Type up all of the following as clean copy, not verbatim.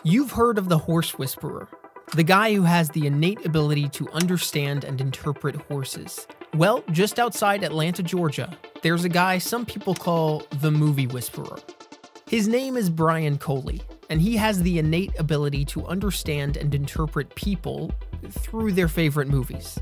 You've heard of the horse whisperer, the guy who has the innate ability to understand and interpret horses. Well, just outside Atlanta, Georgia, there's a guy some people call the movie whisperer. His name is Brian Coley, and he has the innate ability to understand and interpret people through their favorite movies.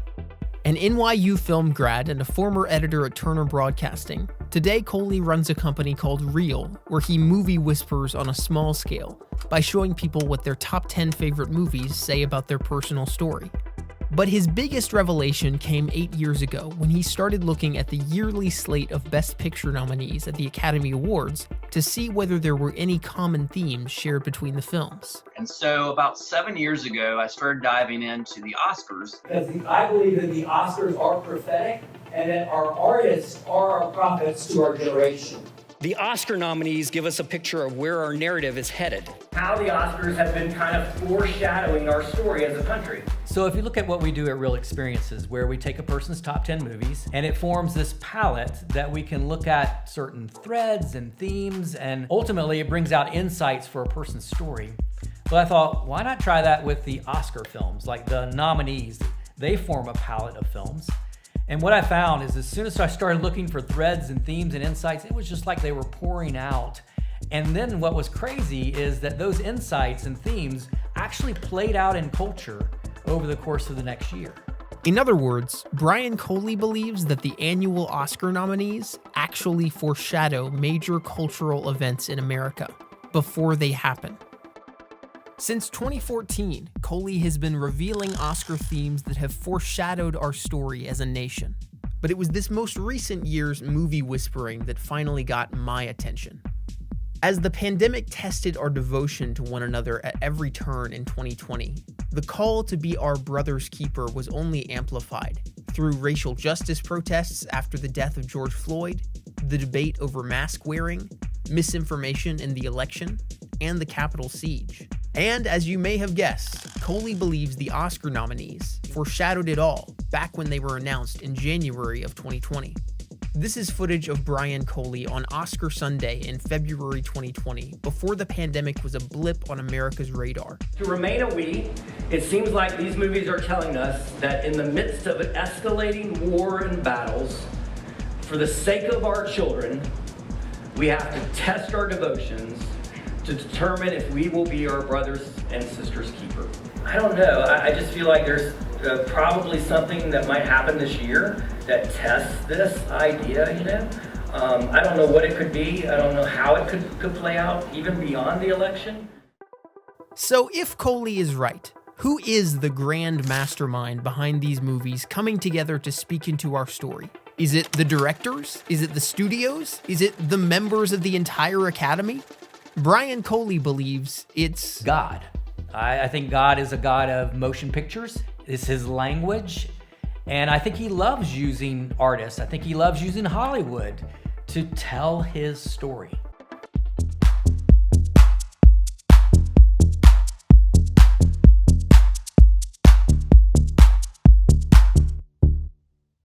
An NYU film grad and a former editor at Turner Broadcasting, today Coley runs a company called Reel, where he movie whispers on a small scale by showing people what their top 10 favorite movies say about their personal story. But his biggest revelation came 8 years ago when he started looking at the yearly slate of Best Picture nominees at the Academy Awards to see whether there were any common themes shared between the films. And so about 7 years ago, I started diving into the Oscars. Because I believe that the Oscars are prophetic and that our artists are our prophets to our generation. The Oscar nominees give us a picture of where our narrative is headed. How the Oscars have been kind of foreshadowing our story as a country. So if you look at what we do at Real Experiences, where we take a person's top 10 movies, and it forms this palette that we can look at certain threads and themes, and ultimately it brings out insights for a person's story. Well, I thought, why not try that with the Oscar films, like the nominees? They form a palette of films. And what I found is as soon as I started looking for threads and themes and insights, it was just like they were pouring out. And then what was crazy is that those insights and themes actually played out in culture over the course of the next year. In other words, Brian Coley believes that the annual Oscar nominees actually foreshadow major cultural events in America before they happen. Since 2014, Coley has been revealing Oscar themes that have foreshadowed our story as a nation. But it was this most recent year's movie whispering that finally got my attention. As the pandemic tested our devotion to one another at every turn in 2020, the call to be our brother's keeper was only amplified through racial justice protests after the death of George Floyd, the debate over mask wearing, misinformation in the election, and the Capitol siege. And as you may have guessed, Coley believes the Oscar nominees foreshadowed it all back when they were announced in January of 2020. This is footage of Brian Coley on Oscar Sunday in February 2020, before the pandemic was a blip on America's radar. To remain a we, it seems like these movies are telling us that in the midst of an escalating war and battles, for the sake of our children, we have to test our devotions to determine if we will be our brothers and sisters' keeper. I don't know. I just feel like there's probably something that might happen this year that tests this idea, I don't know what it could be. I don't know how it could play out even beyond the election. So if Coley is right, who is the grand mastermind behind these movies coming together to speak into our story? Is it the directors? Is it the studios? Is it the members of the entire Academy? Brian Coley believes it's God. I think God is a God of motion pictures. It's his language. And I think he loves using artists. I think he loves using Hollywood to tell his story.